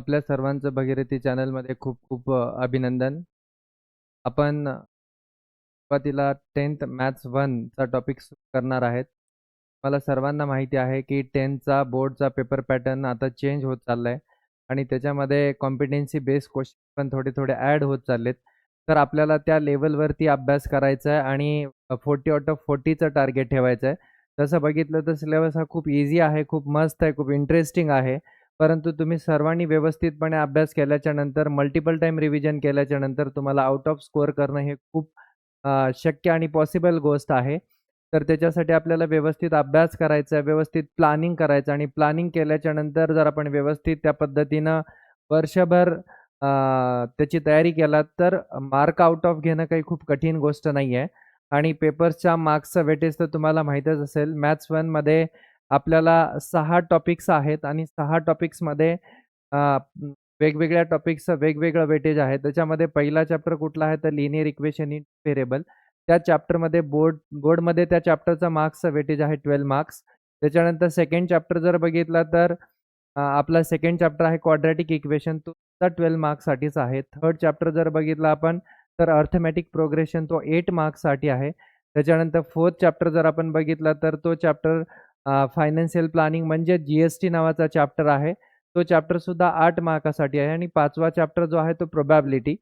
आपल्या सर्वांचं भगीरथी चॅनलमध्ये खूप खूप अभिनंदन. आपण सुरुवातीला 10th मॅथ्स 1 चा टॉपिक सुरू करणार आहेत. मला सर्वांना माहिती आहे की 10th चा बोर्डचा पेपर पॅटर्न आता चेंज होत चाललाय आणि त्याच्यामध्ये कॉम्पिटन्सी बेस्ड क्वेश्चन पण थोडे-थोडे ॲड होत चाललेत. तर आपल्याला त्या लेव्हलवरती अभ्यास करायचा आहे आणि 40 आउट ऑफ 40चं टार्गेट ठेवायचं आहे. तसं बघितलं तर सिलेबस हा खूप ईझी आहे, खूप मस्त आहे, खूप इंटरेस्टिंग आहे. परंतु तुम्ही सर्वांनी व्यवस्थितपणे अभ्यास केल्याच्या नंतर मल्टिपल टाईम रिव्हिजन केल्याच्या नंतर तुम्हाला आउट ऑफ स्कोअर करणं हे खूप शक्य आणि पॉसिबल गोष्ट आहे. तर त्याच्यासाठी आपल्याला व्यवस्थित अभ्यास करायचा आहे, व्यवस्थित प्लॅनिंग करायचं आणि प्लॅनिंग केल्याच्या नंतर जर आपण व्यवस्थित त्या पद्धतीनं वर्षभर त्याची तयारी केलात तर मार्क आउट ऑफ घेणं काही खूप कठीण गोष्ट नाही आहे. आणि पेपर्सच्या मार्क्सचं वेटेज तर तुम्हाला माहीतच असेल. मॅथ्स 1 मध्ये आपल्याला 6 टॉपिक्स आहेत आणि 6 टॉपिक्समध्ये वेगवेगळ्या टॉपिक्सचं वेगवेगळं वेटेज आहे. त्याच्यामध्ये पहिला चॅप्टर कुठला आहे तर लिनिअर इक्वेशन इन व्हेरिएबल. त्या चॅप्टरमध्ये बोर्डमध्ये त्या चॅप्टरचा मार्क्सचं वेटेज आहे 12 मार्क्स. त्याच्यानंतर सेकंड चॅप्टर जर बघितला तर आपला सेकंड चॅप्टर आहे क्वाड्रॅटिक इक्वेशन तो सुद्धा 12 मार्क्ससाठीच आहे. थर्ड चॅप्टर जर बघितला आपण तर अर्थमॅटिक प्रोग्रेशन तो 8 मार्क्ससाठी आहे. त्याच्यानंतर फोर्थ चॅप्टर जर आपण बघितला तर तो चॅप्टर फायनान्शियल प्लॅनिंग म्हणजे जी-एस-टी नावाचा चॅप्टर आहे. तो चॅप्टरसुद्धा 8 मार्कासाठी आहे आणि पाचवा चॅप्टर जो आहे तो प्रोबॅबिलिटी.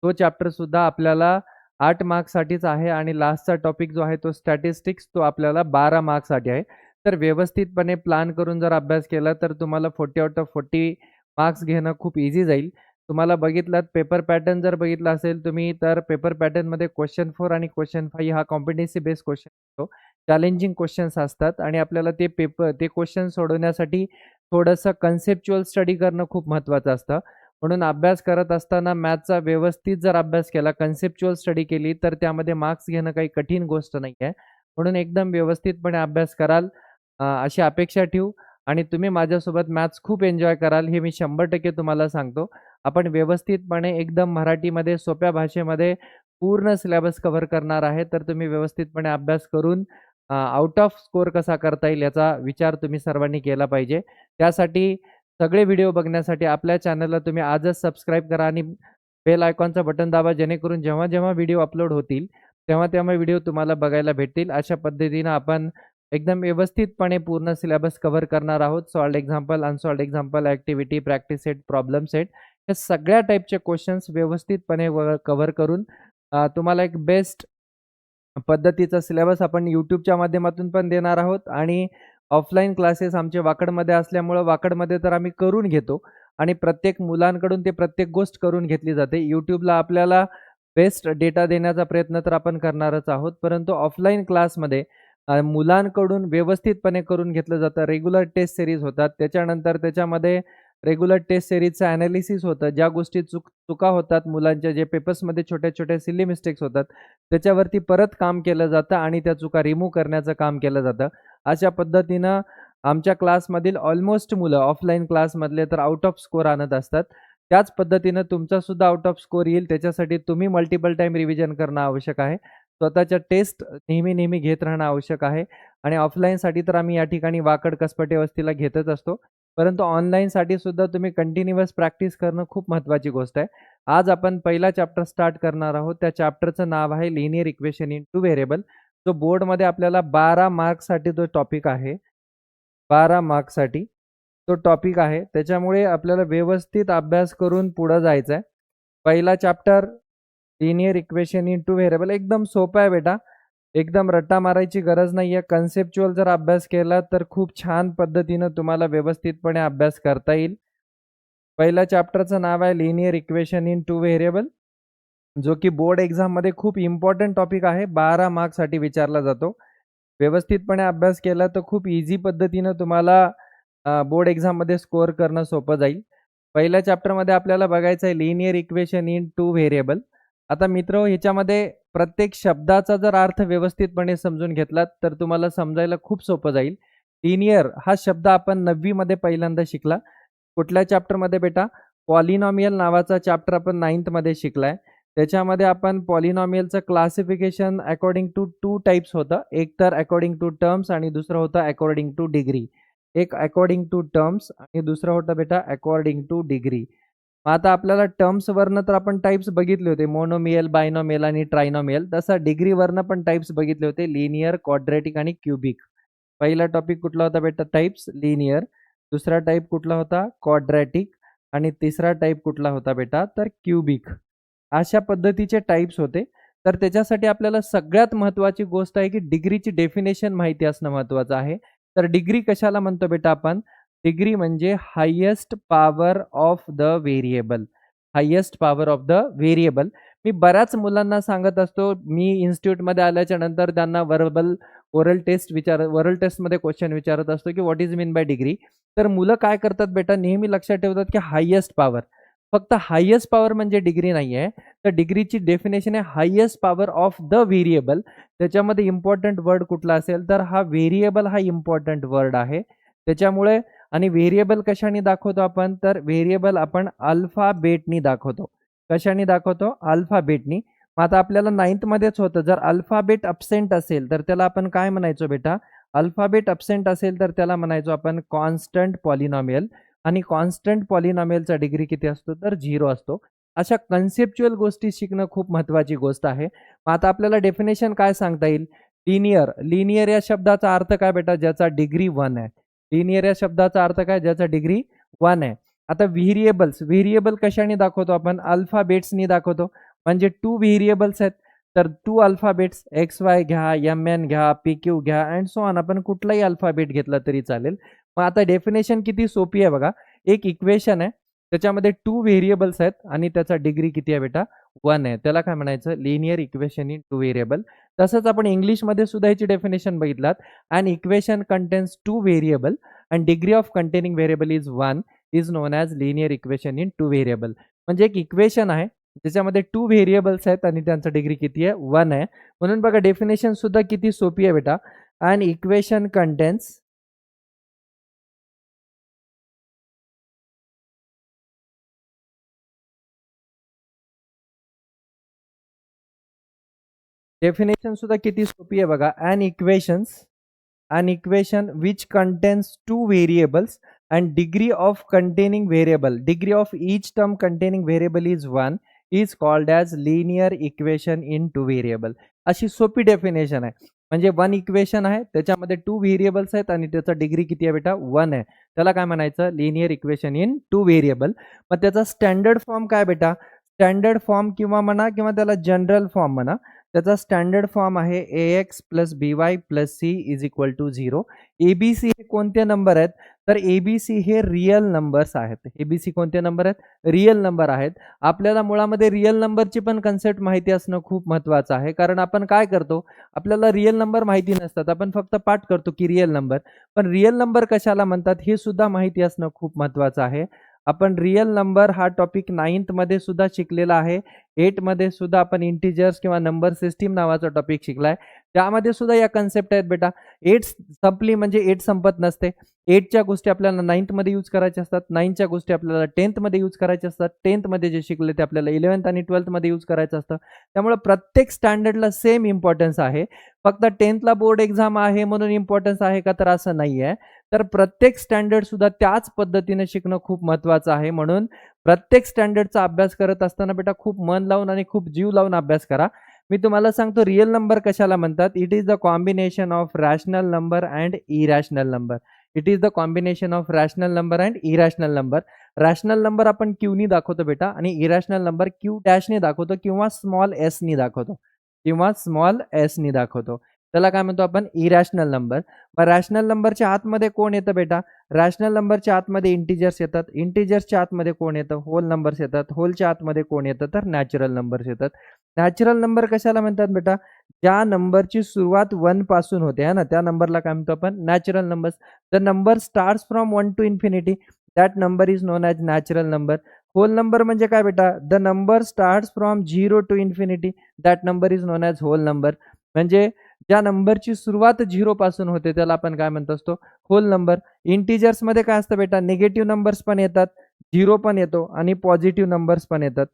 तो चॅप्टरसुद्धा आपल्याला 8 मार्क्ससाठीच आहे आणि लास्टचा टॉपिक जो आहे तो स्टॅटिस्टिक्स तो आपल्याला 12 मार्क्ससाठी आहे. तर व्यवस्थितपणे प्लॅन करून जर अभ्यास केला तर तुम्हाला 40 आउट ऑफ 40 मार्क्स घेणं खूप ईझी जाईल. तुम्हाला बघितलात पेपर पॅटर्न जर बघितला असेल तुम्ही तर पेपर पॅटर्नमध्ये क्वेश्चन 4 आणि क्वेश्चन 5 हा कॉम्पिटन्सी बेस्ड क्वेश्चन असतो. चॅलेंजिंग क्वेश्चन्स असतात आणि आपल्याला ते क्वेश्चन सोडवण्यासाठी थोडंसं कन्सेप्च्युअल स्टडी करणं खूप महत्त्वाचं असतं. म्हणून अभ्यास करत असताना मॅथ्सचा व्यवस्थित जर अभ्यास केला, कन्सेप्च्युअल स्टडी केली तर त्यामध्ये मार्क्स घेणं काही कठीण गोष्ट नाही आहे. म्हणून एकदम व्यवस्थितपणे अभ्यास कराल अशी अपेक्षा ठेवू आणि तुम्ही माझ्यासोबत मॅथ्स खूप एन्जॉय कराल हे मी 100% तुम्हाला सांगतो. आपण व्यवस्थितपणे एकदम मराठीमध्ये सोप्या भाषेमध्ये पूर्ण सिलेबस कव्हर करणार आहे. तर तुम्ही व्यवस्थितपणे अभ्यास करून आउट ऑफ स्कोर कसा करता येईल याचा विचार तुम्ही सर्वांनी केला पाहिजे. त्यासाठी सगळे व्हिडिओ बघण्यासाठी आपल्या चॅनलला तुम्ही आजच सबस्क्राईब करा आणि बेल आयकॉनचं बटन दाबा जेणेकरून जेव्हा व्हिडिओ अपलोड होतील, तेव्हा व्हिडिओ तुम्हाला बघायला भेटतील. अशा पद्धतीनं आपण एकदम व्यवस्थितपणे पूर्ण सिलेबस कव्हर करणार आहोत. Solved example, unsolved example, activity, practice set, problem set या सगळ्या टाईपचे क्वेश्चन्स व्यवस्थितपणे कव्हर करून तुम्हाला एक बेस्ट पद्धतीचा सिलेबस आपण YouTubeच्या माध्यमातून पण देणार आहोत आणि ऑफलाईन क्लासेस आमचे वाकडमध्ये असल्यामुळं वाकडमध्ये तर आम्ही करून घेतो आणि प्रत्येक मुलांकडून ते प्रत्येक गोष्ट करून घेतली जाते. YouTubeला आपल्याला बेस्ट डेटा देण्याचा प्रयत्न तर आपण करणारच आहोत. परंतु ऑफलाईन क्लासमध्ये मुलांकडून व्यवस्थितपणे करून घेतलं जातं. रेग्युलर टेस्ट सीरीज होतात. त्याच्यानंतर त्याच्यामध्ये रेग्युलर टेस्ट सीरीजचं ॲनालिसिस होतं. ज्या गोष्टी चुका होतात मुलांच्या, जे पेपर्समध्ये छोट्या-छोट्या सिली मिस्टेक्स होतात, त्याच्यावरती परत काम केलं जातं आणि त्या चुका रिमूव्ह करण्याचं काम केलं जातं. अशा पद्धतीनं आमच्या क्लासमधील ऑलमोस्ट मुलं ऑफलाईन क्लासमधले तर आउट ऑफ स्कोर आणत असतात. त्याच पद्धतीनं तुमचासुद्धा आउट ऑफ स्कोर येईल त्याच्यासाठी तुम्ही मल्टिपल टाईम रिव्हिजन करणं आवश्यक आहे. स्वतःच्या टेस्ट नेहमी घेत राहणं आवश्यक आहे आणि ऑफलाईनसाठी तर आम्ही या ठिकाणी वाकड कसपटे वस्तीला घेतच असतो. परंतु ऑनलाईनसाठी सुद्धा तुम्ही कंटिन्युअस प्रॅक्टिस करणं खूप महत्त्वाची गोष्ट आहे. आज आपण पहिला चॅप्टर स्टार्ट करणार आहोत. त्या चॅप्टरचं नाव आहे linear equation in two variable. जो बोर्डमध्ये आपल्याला 12 मार्क्ससाठी तो टॉपिक आहे. 12 मार्क्ससाठी तो टॉपिक आहे. त्याच्यामुळे आपल्याला व्यवस्थित अभ्यास करून पुढं जायचं आहे. पहिला chapter linear equation in two variable एकदम सोपं आहे बेटा. एकदम रट्टा मारायची गरज नाही आहे. कन्सेप्च्युअल जर अभ्यास केला तर खूप छान पद्धतीनं तुम्हाला व्यवस्थितपणे अभ्यास करता येईल. पहिल्या चॅप्टरचं नाव आहे linear equation in two variable, जो की बोर्ड एक्झाममध्ये खूप इम्पॉर्टंट टॉपिक आहे. 12 मार्क्ससाठी विचारला जातो. व्यवस्थितपणे अभ्यास केला तर खूप ईझी पद्धतीनं तुम्हाला बोर्ड एक्झाममध्ये स्कोअर करणं सोपं जाईल. पहिल्या चॅप्टरमध्ये आपल्याला बघायचं आहे linear equation in two variable. आता मित्र ह्याच्यामध्ये प्रत्येक शब्दाचा जर अर्थ व्यवस्थितपणे समजून घेतलात तर तुम्हाला समजायला खूप सोपं जाईल. लिनिअर हा शब्द आपण 9वी मध्ये पहिल्यांदा शिकला. कुठल्या चॅप्टरमध्ये बेटा? पॉलिनॉमियल नावाचा चॅप्टर आपण 9th मध्ये शिकलाय. त्याच्यामध्ये आपण पॉलिनॉमियलचं क्लासिफिकेशन अकॉर्डिंग टू 2 टाइप्स होतं. एक तर अकॉर्डिंग टू टर्म्स आणि दुसरं होतं अकॉर्डिंग टू डिग्री. एक अकॉर्डिंग टू टर्म्स आणि दुसरा होता बेटा अकॉर्डिंग टू डिग्री. आता आपल्याला टर्म्सवरनं तर आपण टाइप्स बघितले होते, मोनोमियल, बायनोमियल आणि ट्रायनोमियल. तसा डिग्रीवरनं पण टाइप्स बघितले होते, लिनियर, क्वाड्रॅटिक आणि क्युबिक. पहिला टॉपिक कुठला होता बेटा? Types linear. दुसरा टाइप कुठला होता? क्वाड्रॅटिक. आणि तिसरा टाइप कुठला होता बेटा? तर क्युबिक. अशा पद्धतीचे टाइप्स होते. तर त्याच्यासाठी आपल्याला सगळ्यात महत्त्वाची गोष्ट आहे की डिग्रीची डेफिनेशन माहिती असणं महत्त्वाचं आहे. तर डिग्री कशाला म्हणतो बेटा आपण? डिग्री म्हणजे highest power of the variable. Highest power of the variable. मी बऱ्याच मुलांना सांगत असतो, मी इन्स्टिट्यूटमध्ये आल्याच्या नंतर त्यांना ओरल टेस्टमध्ये क्वेश्चन विचारत असतो की what is mean by degree. तर मुलं काय करतात बेटा, नेहमी लक्षात ठेवतात की हायेस्ट पॉवर. फक्त हायेस्ट पॉवर म्हणजे डिग्री नाही आहे. तर डिग्रीची डेफिनेशन आहे highest power of the variable. त्याच्यामध्ये इम्पॉर्टंट वर्ड कुठला असेल तर हा व्हेरिएबल हा इम्पॉर्टंट वर्ड आहे. त्याच्यामुळे आणि व्हेरिएबल कशाने दाखवतो आपण? तर व्हेरिएबल आपण अल्फाबेटनी दाखवतो. कशाने दाखवतो? अल्फाबेटनी. मग आता आपल्याला 9th मध्येच होतं, जर अल्फाबेट अब्सेंट असेल तर त्याला आपण काय म्हणायचो बेटा? अल्फाबेट अब्सेंट असेल तर त्याला म्हणायचो आपण कॉन्स्टंट पॉलिनॉमियल. आणि कॉन्स्टंट पॉलिनॉमियलचा डिग्री किती असतो? तर 0 असतो. अशा कन्सेप्च्युअल गोष्टी शिकणं खूप महत्त्वाची गोष्ट आहे. मग आता आपल्याला डेफिनेशन काय सांगता येईल? लिनियर. लिनियर या शब्दाचा अर्थ काय बेटा? ज्याचा डिग्री 1 आहे. लिनियर या शब्दाचा अर्थ काय? ज्याचा डिग्री 1 आहे. आता व्हेरिएबल्स. व्हेरिएबल कशाने दाखवतो आपण? अल्फाबेट्सनी दाखवतो. म्हणजे 2 व्हेरिएबल्स आहेत. तर 2 अल्फाबेट्स XY घ्या, MN घ्या, PQ घ्या अँड सो ऑन. आपण कुठलाही अल्फाबेट घेतला तरी चालेल. मग आता डेफिनेशन किती सोपी आहे बघा. एक इक्वेशन आहे, त्याच्यामध्ये 2 व्हेरिएबल्स आहेत आणि त्याचा डिग्री किती आहे बेटा? 1 आहे. त्याला काय म्हणायचं? Linear equation in 2 variable. तसंच आपण इंग्लिशमध्ये सुद्धा याची डेफिनेशन बघितलात. An equation contains 2 variable and degree of containing variable is 1 is known as linear equation in 2 variable. म्हणजे एक इक्वेशन आहे त्याच्यामध्ये 2 व्हेरिएबल्स आहेत आणि त्यांचा डिग्री किती आहे? 1 आहे. म्हणून बघा डेफिनेशन सुद्धा किती सोपी आहे बेटा. अॅन इक्वेशन कंटेन्स डेफिनेशन सुद्धा किती सोपी आहे बघा. An equation which contains 2 variables and degree of containing variable, degree of each term containing variable is 1 is called as linear equation in 2 variable. अशी सोपी डेफिनेशन आहे. म्हणजे 1 इक्वेशन आहे, त्याच्यामध्ये 2 व्हेरिएबल्स आहेत आणि त्याचा डिग्री किती आहे बेटा? 1 आहे. त्याला काय म्हणायचं? Linear equation in 2 variable. मग त्याचा स्टँडर्ड फॉर्म काय बेटा? स्टँडर्ड फॉर्म किंवा म्हणा किंवा त्याला जनरल फॉर्म म्हणा. त्याचा स्टँडर्ड फॉर्म आहे ax + by + c = 0. ABC हे कोणते नंबर आहेत? तर ABC हे रिअल नंबर्स आहेत. ABC कोणते नंबर आहेत? रिअल नंबर आहेत. आपल्याला मुळामध्ये रिअल नंबरची पण कन्सेप्ट माहिती असणं खूप महत्त्वाचं आहे. कारण आपण काय करतो? आपल्याला रिअल नंबर माहिती नसतात. आपण फक्त पाठ करतो की रिअल नंबर. पण रिअल नंबर कशाला म्हणतात हे सुद्धा माहिती असणं खूप महत्त्वाचं आहे. आपण रिअल नंबर हा टॉपिक 9th मध्ये सुद्धा शिकलेला आहे. 8 मध्ये सुद्धा आपण इंटिजर्स किंवा नंबर सिस्टीम नावाचा टॉपिक शिकलाय. त्यामध्ये सुद्धा या कन्सेप्ट आहेत बेटा. 8 संपली म्हणजे 8 संपत नसते. 8च्या गोष्टी आपल्याला 9th मध्ये यूज करायच्या असतात. 9च्या गोष्टी आपल्याला 10th मध्ये यूज करायच्या असतात. 10th मध्ये जे शिकले ते आपल्याला 11th आणि 12th मध्ये यूज करायचं असतं. त्यामुळे प्रत्येक स्टँडर्डला सेम इम्पॉर्टन्स आहे. फक्त 10th ला बोर्ड एक्झाम आहे म्हणून इम्पॉर्टन्स आहे का? तर असं नाही आहे. तर प्रत्येक स्टँडर्ड सुद्धा त्याच पद्धतीने शिकणं खूप महत्त्वाचं आहे. म्हणून प्रत्येक स्टँडर्डचा अभ्यास करत असताना बेटा खूप मन लावून आणि खूप जीव लावून अभ्यास करा. मी तुम्हाला सांगतो रिअल नंबर कशाला म्हणतात? It is the combination of rational number and irrational number. It is the combination of rational number and irrational number. Rational number आपण क्यूनी दाखवतो बेटा आणि इरॅशनल नंबर क्यू डॅशने दाखवतो किंवा स्मॉल एसनी दाखवतो. त्याला काय म्हणतो आपण? Irrational number. मग रॅशनल नंबरच्या आतमध्ये कोण येतं बेटा? रॅशनल नंबरच्या आतमध्ये इंटिजर्स येतात. इंटिजर्सच्या आतमध्ये कोण येतं? होल नंबर्स येतात. होलच्या आतमध्ये कोण येतं? तर नॅचरल नंबर्स येतात. नॅचरल नंबर कशाला म्हणतात बेटा? ज्या नंबरची सुरुवात 1 पासून होते आहे ना, त्या नंबरला काय म्हणतो आपण? Natural numbers. The number starts from 1 to infinity, that number is known as natural number. Whole number म्हणजे काय बेटा? The number starts from 0 to infinity, that number is known as whole number. म्हणजे ज्या नंबरची सुरुवात 0 पासून होते त्याला आपण काय म्हणत असतो? Hole number. इंटिजर्स मध्ये काय असतं बेटा? निगेटिव्ह नंबर्स पण येतात, 0 पण येतो आणि पॉझिटिव्ह नंबर्स पण येतात.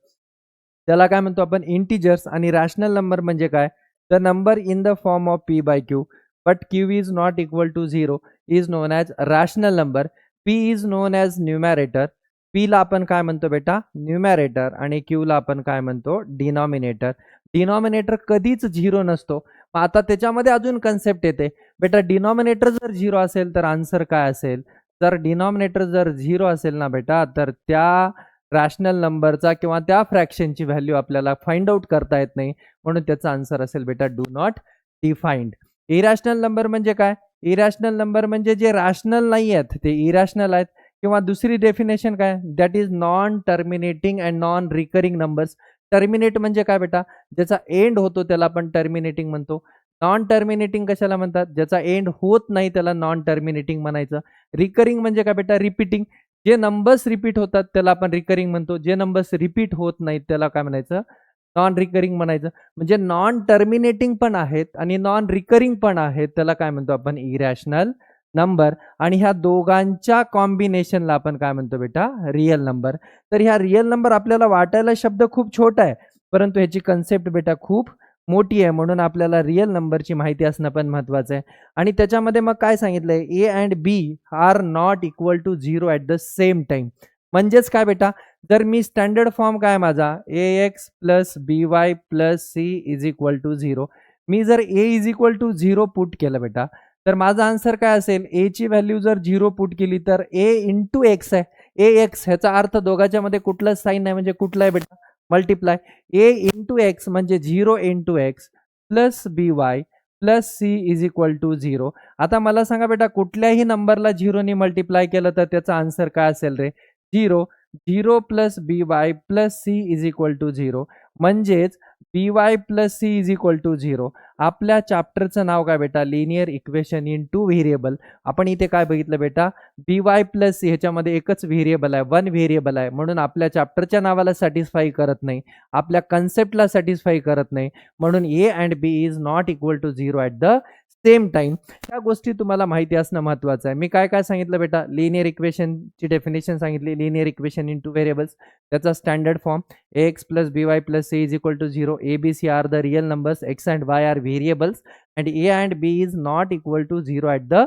त्याला काय म्हणतो आपण? इंटिजर्स. आणि रॅशनल नंबर म्हणजे काय? The number in the form of p/q. but q is not equal to 0 is known as rational number. p is known as numerator. p ला आपण काय म्हणतो बेटा, न्यूमरेटर, आणि q ला आपण काय म्हणतो, डिनॉमिनेटर. डिनॉमिनेटर कधीच 0 नसतो. आता त्याच्यामध्ये अजून कन्सेप्ट येते बेटा, डिनॉमिनेटर जर 0 असेल तर आन्सर काय असेल. जर डिनॉमिनेटर जर 0 असेल ना बेटा, तर त्या रॅशनल नंबरचा किंवा त्या फ्रॅक्शनची व्हॅल्यू आपल्याला फाइंड आउट करता येत नाही, म्हणून त्याचा आन्सर असेल बेटा do not defined. Irrational number म्हणजे काय, इरॅशनल नंबर म्हणजे जे रॅशनल नाही आहेत ते इरॅशनल आहेत, किंवा दुसरी डेफिनेशन काय, that is non terminating and non recurring numbers. Terminate म्हणजे काय बेटा, ज्याचा एंड होतो त्याला आपण टर्मिनेटिंग म्हणतो. नॉन टर्मिनेटिंग कशाला म्हणतात, ज्याचा एंड होत नाही त्याला नॉन टर्मिनेटिंग म्हणायचं. रिकरिंग म्हणजे काय बेटा, रिपीटिंग. जे नंबर्स रिपीट होतात त्याला आपण रिकरिंग म्हणतो, जे नंबर्स रिपीट होत नाहीत त्याला काय म्हणायचं, नॉन रिकरिंग म्हणायचं. म्हणजे नॉन टर्मिनेटिंग पण आहेत आणि नॉन रिकरिंग पण आहेत, त्याला काय म्हणतो आपण, इरॅशनल नंबर. आणि ह्या दोघांच्या कॉम्बिनेशनला आपण काय म्हणतो बेटा, रिअल नंबर. तर ह्या रिअल नंबर आपल्याला वाटायला शब्द खूप छोटा आहे, परंतु ह्याची कन्सेप्ट बेटा खूप मोठी आहे, म्हणून आपल्याला रिअल नंबरची माहिती असणं पण महत्वाचं आहे. आणि त्याच्यामध्ये मग काय सांगितलंय, A and B are not equal to 0 at the same time. म्हणजेच काय बेटा, जर मी स्टँडर्ड फॉर्म काय माझा, A X plus B Y plus C is equal to 0, मी जर A is equal to 0 put केलं बेटा, तर माझा आन्सर काय असेल, ए ची व्हॅल्यू जर 0 पुट केली तर ए इंटू एक्स आहे. ए एक्स ह्याचा अर्थ दोघांच्या मध्ये कुठलाच साईन नाही, म्हणजे कुठला आहे बेटा, मल्टिप्लाय. ए इंटू एक्स म्हणजे 0 into x plus B Y plus C is equal to 0. आता मला सांगा बेटा, कुठल्याही नंबरला 0 ने मल्टिप्लाय केलं तर त्याचा आन्सर काय असेल रे, 0. 0 plus B Y plus C is equal to 0. म्हणजेच B Y plus C is equal to 0. आपल्या चॅप्टरचं नाव काय बेटा, linear equation in two variable. आपण इथे काय बघितलं बेटा, बी वाय प्लस सी ह्याच्यामध्ये एकच व्हेरिएबल आहे, वन व्हेरिएबल आहे, म्हणून आपल्या चॅप्टरच्या नावाला सॅटिस्फाई करत नाही, आपल्या कन्सेप्टला सॅटिस्फाई करत नाही, म्हणून a and B is not equal to 0 at the same time. त्या गोष्टी तुम्हाला माहिती असणं महत्वाचं आहे. मी काय काय सांगितलं बेटा, लिनियर इक्वेशनची डेफिनेशन सांगितली, linear equation in two variables, त्याचा standard form X plus B Y plus C is equal to 0. A B C are the real numbers, X and Y are variables, and A and B is not equal to 0 at the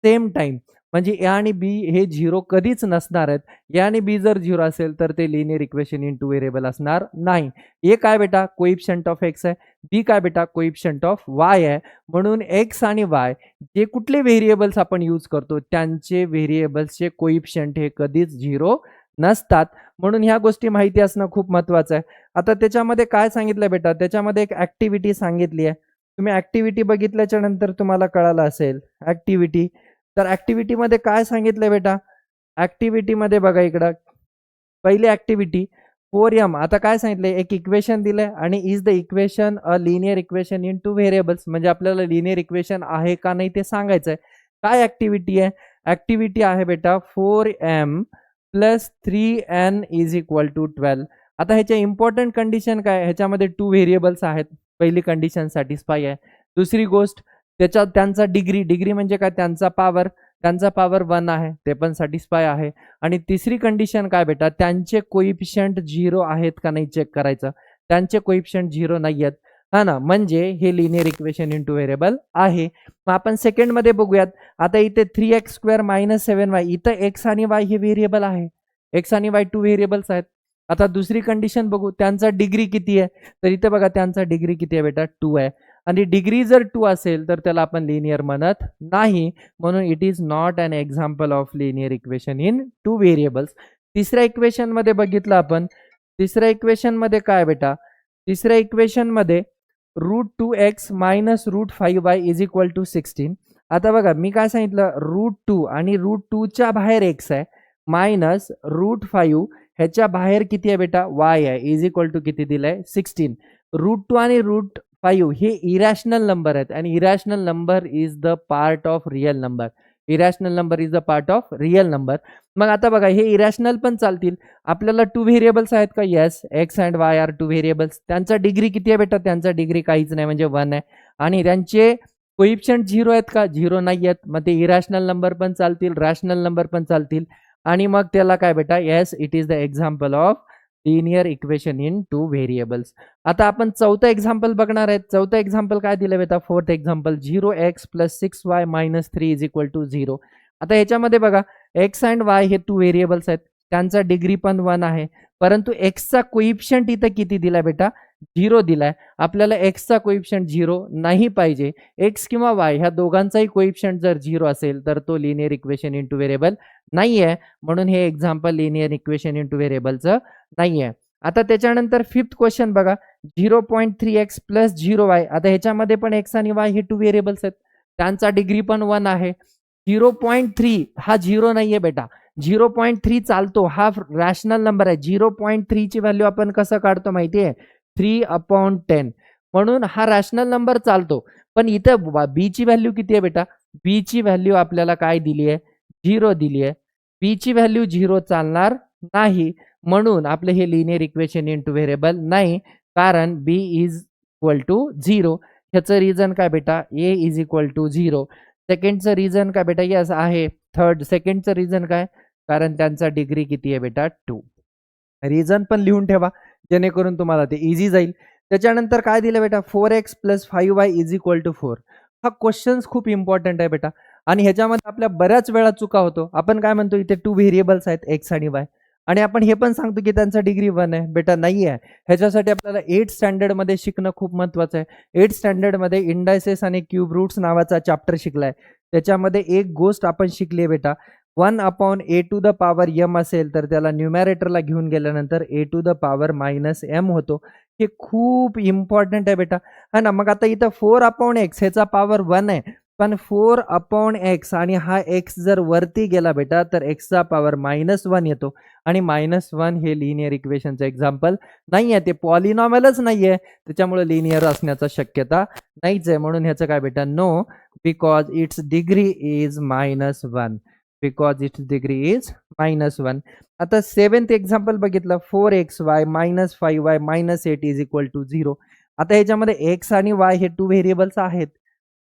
same time. म्हणजे A आणि बी हे 0 कधीच नसणार आहेत. ए आणि बी जर 0 असेल तर ते linear equation in two variable असणार नाही. ए काय बेटा, कोइफिशियंट ऑफ एक्स आहे, बी काय बेटा, कोइफिशियंट ऑफ वाय आहे. म्हणून एक्स आणि वाय जे कुठले व्हेरिएबल्स आपण यूज करतो त्यांचे व्हेरिएबल्सचे कोइफिशियंट हे कधीच 0 नसतात, म्हणून ह्या गोष्टी माहिती असणं खूप महत्वाचं आहे. आता त्याच्यामध्ये काय सांगितलं बेटा, त्याच्यामध्ये एक ऍक्टिव्हिटी सांगितली आहे. तुम्ही ऍक्टिव्हिटी बघितल्याच्या नंतर तुम्हाला कळालं असेल ऍक्टिव्हिटी. तर ऍक्टिव्हिटीमध्ये काय सांगितलंय बेटा, ऍक्टिव्हिटीमध्ये बघा इकडं, पहिली ऍक्टिव्हिटी 4m. आता काय सांगितलंय, एक इक्वेशन दिलंय आणि is the equation a linear equation in two variables, म्हणजे आपल्याला लिनियर इक्वेशन आहे का नाही ते सांगायचंय. काय ऍक्टिव्हिटी आहे, ऍक्टिव्हिटी आहे बेटा 4m plus 3n is equal to 12. आता ह्याच्या इम्पॉर्टंट कंडिशन काय, ह्याच्यामध्ये 2 व्हेरिएबल्स आहेत, पहिली कंडिशन सॅटिस्फाय आहे. दुसरी गोष्ट त्यांचा डिग्री म्हणजे काय, त्यांचा पॉवर 1 आहे, ते पण सॅटिस्फाय आहे. आणि तिसरी कंडिशन काय बेटा, त्यांचे कोइफिशियंट 0 आहेत का नाही चेक करायचं, त्यांचे कोइफिशियंट 0 नाही आहेत, हा ना, म्हणजे हे linear equation in two variable आहे. मग आपण सेकंड मध्ये बघूयात. आता इथे 3x² - 7y, इथं x आणि y हे व्हेरिएबल आहे, x आणि y 2 व्हेरिएबल्स आहेत. आता दुसरी कंडिशन बघू, त्यांचा डिग्री किती आहे, तर इथे बघा त्यांचा डिग्री किती आहे बेटा, 2 आहे. आणि डिग्री जर 2 असेल तर त्याला आपण लिनियर म्हणत नाही, म्हणून it is not an example of linear equation in two variables. तिसऱ्या इक्वेशन मध्ये बघितलं आपण, तिसऱ्या इक्वेशन मध्ये काय बेटा, तिसऱ्या इक्वेशन मध्ये √2x - √5y is equal to 16. आता बघा मी काय सांगितलं, √2 आणि √2च्या बाहेर x आहे, मायनस √5 ह्याच्या बाहेर किती आहे बेटा, y आहे, इज इक्वल टू किती दिलंय, 16. √2 आणि √5 हे इरॅशनल नंबर आहेत, आणि irrational number is the part of real number. Irrational number is the part of real number. मग आता बघा हे इरॅशनल पण चालतील, आपल्याला 2 व्हेरिएबल्स आहेत का, yes, x and Y are 2 variables. त्यांचा डिग्री किती आहे बेटा, त्यांचा डिग्री काहीच नाही, म्हणजे 1 आहे. आणि त्यांचे कोइफिशियंट 0 आहेत का, 0 नाही आहेत, मग ते इरॅशनल नंबर पण चालतील, रॅशनल नंबर पण चालतील. आणि मग त्याला काय बेटा, yes, it is the example of linear equation in 2 variables. आता आपण चौथं एक्झाम्पल बघणार आहेत. चौथं एक्झाम्पल काय दिलं बेटा? Fourth example 0x + 6y - 3 = 0. आता ह्याच्यामध्ये बघा x अँड y हे 2 व्हेरिएबल्स आहेत. त्यांचा डिग्री पण 1 आहे. परंतु x चा कोइफिशियंट इथं किती दिलाय बेटा? 0 दिलाय. आपल्याला x चा कोइफिशियंट 0 नाही पाहिजे. x किंवा y ह्या दोघांचाही कोइफिशियंट जर 0 असेल तर तो लिनियर इक्वेशन इन 2 व्हेरिएबल नाहीये. म्हणून हे एक्झाम्पल लिनियर इक्वेशन इन 2 व्हेरिएबलचं नाहीये. आता त्याच्यानंतर फिफ्थ क्वेश्चन बघा 0.3x + 0y. आता ह्याच्यामध्ये पण x आणि y हे 2 व्हेरिएबल्स आहेत. त्यांचा डिग्री पण 1 आहे. 0.3 हा 0 नाहीये बेटा. 0.3 चालतो. हा रॅशनल नंबर आहे. 0.3 ची व्हॅल्यू आपण कसं काढतो माहितीये? 3/10. म्हणून हा रॅशनल नंबर चालतो. पण इथं b ची व्हॅल्यू किती आहे बेटा? b ची व्हॅल्यू आपल्याला काय दिली आहे? 0 दिली आहे. b ची व्हॅल्यू 0 चालणार नाही. म्हणून आपलं हे लिनियर इक्वेशन इन 2 व्हेरिएबल नाही. कारण b = 0. ह्याचं रिझन काय बेटा? a = 0. सेकंडचं रिझन काय बेटा? यस आहे. सेकंडचं रिझन काय? कारण त्यांचा डिग्री किती आहे बेटा? 2. रिझन पण लिहून ठेवा जेणेकरून तुम्हाला ते इझी जाईल. त्याच्यानंतर काय दिलं बेटा? 4x + 5y = 4. हा क्वेश्चन्स खूप इम्पॉर्टंट आहे बेटा आणि ह्याच्यामध्ये आपल्या बऱ्याच वेळा चुका होतो. आपण काय म्हणतो? इथे 2 व्हेरिएबल्स आहेत x आणि y आणि आपण हे पण सांगतो की त्यांचा डिग्री 1 आहे. बेटा नाही आहे. ह्याच्यासाठी आपल्याला 8th स्टँडर्डमध्ये शिकणं खूप महत्त्वाचं आहे. 8th स्टँडर्डमध्ये इंडायसेस आणि क्यूब रूट्स नावाचा चॅप्टर शिकलाय. त्याच्यामध्ये एक गोष्ट आपण शिकली बेटा 1/a⁴ असेल तर त्याला न्यूमॅरेटरला घेऊन गेल्यानंतर a⁻- m होतो. हे खूप इम्पॉर्टंट आहे बेटा. है ना? मग आता इथं 4/x ह्याचा पॉवर 1 आहे. पण 4/x आणि हा x जर वरती गेला बेटा तर x चा पॉवर -1 येतो आणि -1 हे लिनियर इक्वेशनचं एक्झाम्पल नाहीये. ते पॉलिनॉमियलच नाहीये. त्याच्यामुळे लिनियर असण्याचा शक्यता नाहीच आहे. म्हणून ह्याचं काय बेटा? No, because its degree is -1. Because its degree is -1. आता 7th एक्झाम्पल बघितलं 4xy - 5y - 8 = 0. आता ह्याच्यामध्ये x आणि y हे 2 व्हेरिएबल्स आहेत.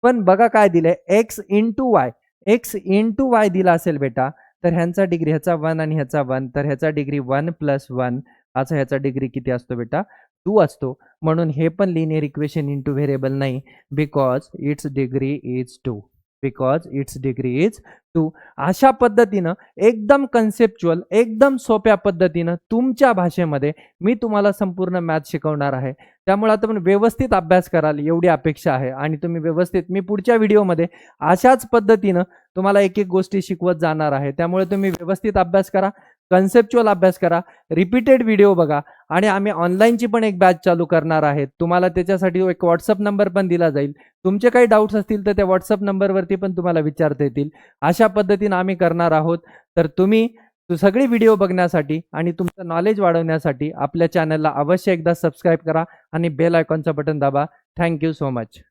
पण बघा काय दिलंय? x × y. x × y दिला असेल बेटा तर ह्यांचा डिग्री ह्याचा 1 आणि ह्याचा 1 तर ह्याचा डिग्री 1 + 1 असा ह्याचा डिग्री किती असतो बेटा? 2 असतो. म्हणून हे पण लिनियर इक्वेशन इन 2 व्हेरिएबल नाही. Because its degree is 2. Because its degree is 2. अशा पद्धतीनं एकदम कन्सेप्च्युअल, एकदम सोप्या पद्धतीनं तुमच्या भाषेमध्ये मी तुम्हाला संपूर्ण मॅथ शिकवणार आहे. त्यामुळे आता तुम्ही व्यवस्थित अभ्यास कराल एवढी अपेक्षा आहे आणि तुम्ही व्यवस्थित मी पुढच्या व्हिडिओमध्ये अशाच पद्धतीनं तुम्हाला एक एक गोष्टी शिकवत जाणार आहे. त्यामुळे तुम्ही व्यवस्थित अभ्यास करा, कन्सेप्च्युअल अभ्यास करा, रिपीटेड व्हिडिओ बघा आणि आम्ही ऑनलाईनची पण एक बॅच चालू करणार आहे. तुम्हाला त्याच्यासाठी एक व्हॉट्सअप नंबर पण दिला जाईल. तुमचे काही डाऊट्स असतील तर त्या व्हॉट्सअप नंबरवरती पण तुम्हाला विचारता येतील. अशा पद्धतीने आम्ही करणार आहोत. तर तुम्ही सगळी व्हिडिओ बघण्यासाठी आणि तुमचं नॉलेज वाढवण्यासाठी आपल्या चॅनलला अवश्य एकदा सबस्क्राईब करा आणि बेल आयकॉनचं बटन दाबा. Thank you so much.